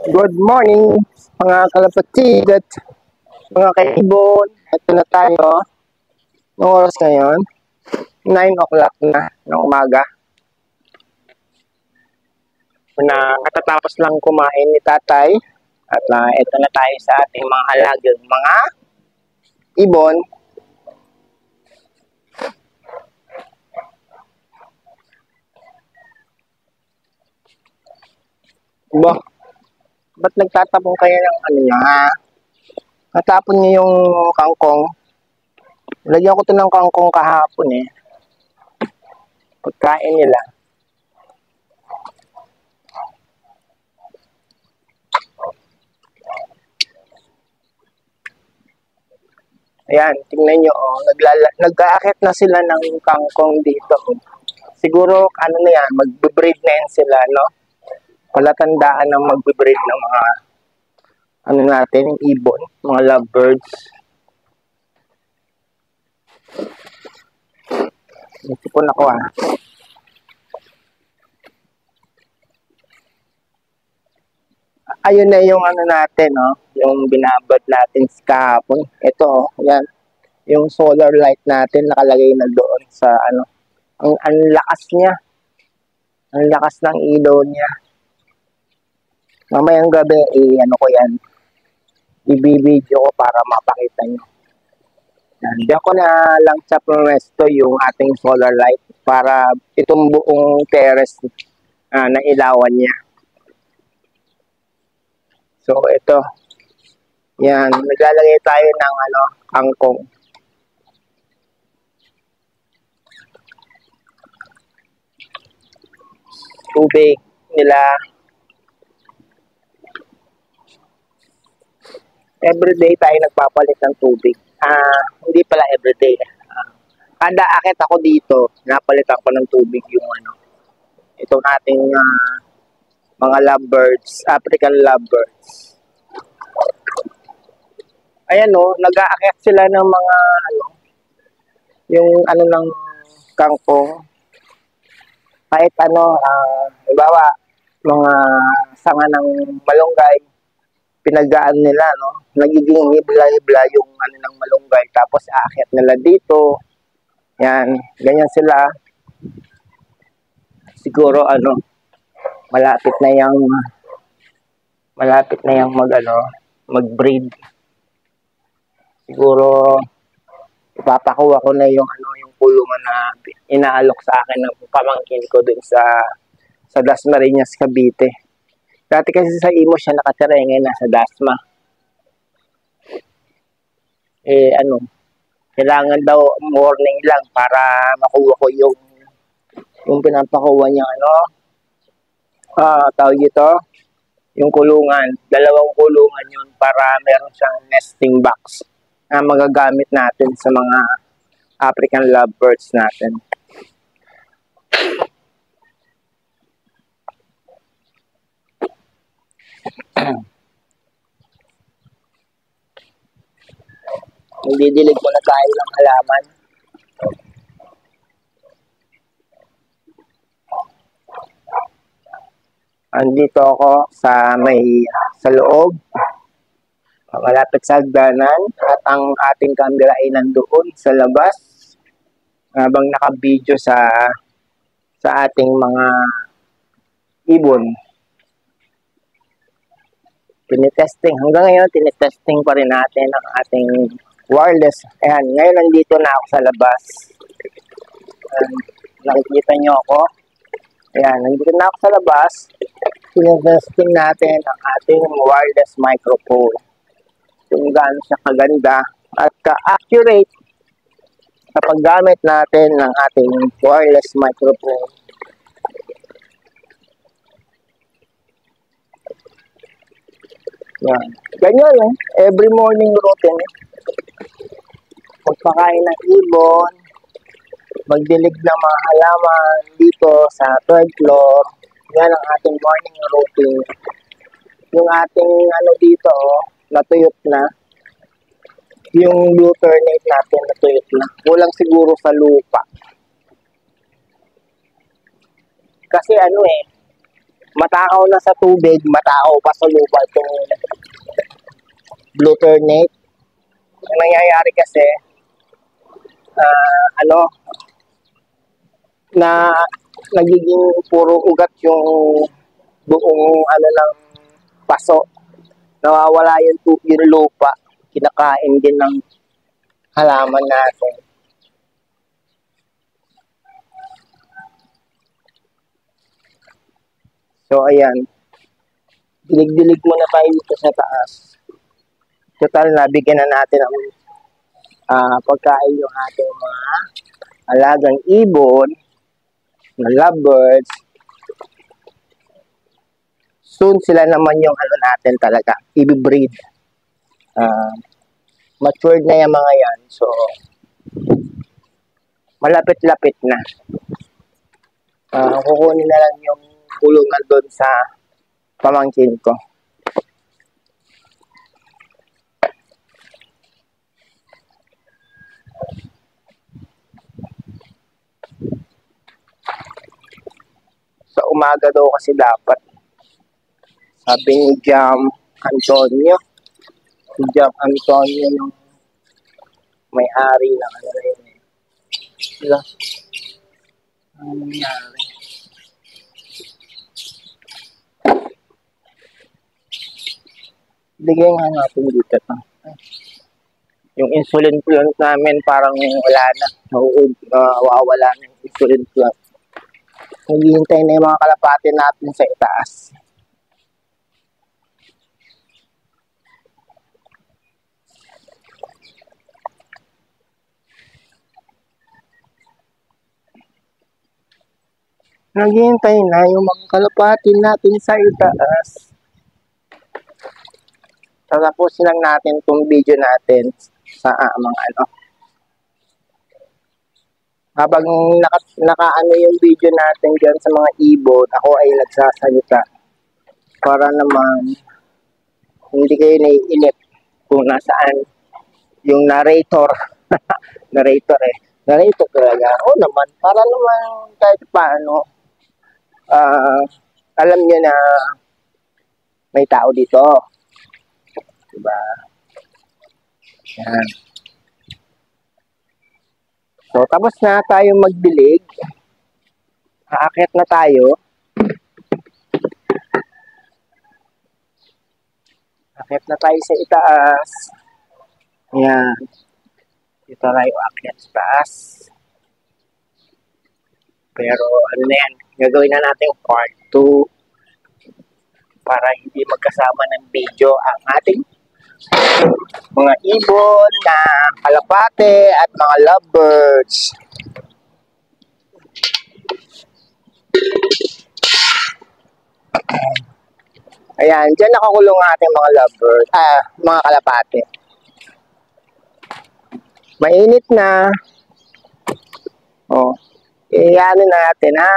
Good morning, mga kalapatid at mga kaibon. Ito na tayo. Ang oras ngayon, 9 o'clock na ng umaga. Katatapos lang kumain ni tatay. At ito na tayo sa ating mga alagang mga ibon. Diba? Ba't nagtatapon kayo ng ano niya? Natapon niyo yung kangkong. Lagyan ko ito ng kangkong kahapon eh. Pagkain nila. Ayan, tingnan nyo, oh. Nag-aakit na sila ng kangkong dito. Siguro, ano na yan, magbe-breed na yan sila, no? Palatandaan ng magbe-breed ng mga, ano natin, ibon, mga lovebirds. Nasipon ako, ah. Ayun na yung ano natin, no? Yung binabad natin kahapon. Ito, oh, yan. Yung solar light natin nakalagay na doon sa, ano, ang lakas niya. Ang lakas ng ilaw niya. Mamayang gabi, ano ko yan, i-video ko para mapakita nyo. Diyan ko na lang sa pumesto yung ating solar light para itong buong terrace na ilawan niya. So, ito. Yan, naglalagay tayo ng ano, kangkong. Tubig nila. Everyday tayo nagpapalit ng tubig. Hindi pala everyday. Kada akit ako dito, napalitan ko ng tubig yung ano. Itong ating mga lovebirds, African lovebirds. Ayan o, nag-aakit sila ng mga ano, yung ano ng kangkong. Kahit ano, halimbawa, mga sanga ng malunggay, pinagaan nila, no? Nagiging hibla-hibla yung ano ng malunggay, tapos aakyat nila dito. Yan, ganyan sila. Siguro ano, malapit na yung mag-breed. Siguro ipapakuha ko na yung ano, yung kulungan na inaalok sa akin ng pamangkin ko dun sa Dasmariñas, Cavite. Dati kasi sa Imo siya nakatira, ngayon nasa Dasma. Kailangan daw morning lang para makuha ko yung pinapakuha niya, tawag ito, yung kulungan. 2 kulungan yun para meron siyang nesting box na magagamit natin sa mga African lovebirds natin. Nagdidilig muna tayo ng halaman. Andito ako sa loob, malapit sa hagdanan, at ang ating camera ay nandoon sa labas habang naka-video sa ating mga ibon. Tinitesting. Hanggang ngayon, tinitesting pa rin natin ang ating wireless. Ayan, ngayon nandito na ako sa labas. Nakikita nyo ako. Ayan, nandito na ako sa labas. Tinitesting natin ang ating wireless microphone. Kung gaano siya kaganda at ka-accurate sa paggamit natin ng ating wireless microphone. Yan. Ganyan eh. Every morning routine. Magpakain ng ibon, magdilig ng mga halaman dito sa 3rd floor. Yan ang ating morning routine. Yung ating ano dito, natuyot na. Yung blue ternate natin natuyot na. Kulang siguro sa lupa. Kasi matakaw na sa tubig, matakaw pa sa lupa itong blue ternate. Ang nangyayari kasi, ano, na nagiging puro ugat yung buong ano ng paso. Nawawala yung lupa. Kinakain din ng halaman natin. So, ayan. Dilig-dilig muna tayo dito sa taas. Total, nabigyan na natin ang pagkain yung ating mga alagang ibon, na lovebirds. Soon sila naman yung ano natin talaga, i-breed. Matured na yung mga yan. So, malapit-lapit na. Kukunin na lang yung kulungan doon sa pamangkin ko. Sa umaga daw kasi dapat. Sabi ni Jam Antonio. Si Jam Antonio yung may-ari ng ano na yun. Diba? Ano nangyari? Bigay nga natin dito ito. Yung insulin plant namin parang wala na. Nawawala na yung insulin plant. Naghihintay na yung mga kalapati natin sa itaas. Naghihintay na yung mga kalapati natin sa itaas. Tatapusin lang natin itong video natin sa mga ano. Habang naka-ano yung video natin dyan sa mga ibon, ako ay nagsasalita para naman hindi kayo naiinip kung nasaan yung narrator. Narrator talaga. Oo naman, para naman kahit paano, alam nyo na may tao dito. Diba? Yan. So, tapos na tayo magdilig. Aakyat na tayo. Aakyat na tayo sa itaas. Yan. Dito tayo aakyat sa taas. Pero, ano na yan, gagawin na natin part 2 para hindi magkasama ng video ang ating mga ibon na kalapate at mga lovebirds. Ayan, dyan nakakulong ang ating mga lovebirds, mga kalapate. Mainit na. Oh, ano natin ha.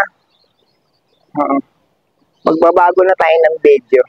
Magbabago na tayo ng video.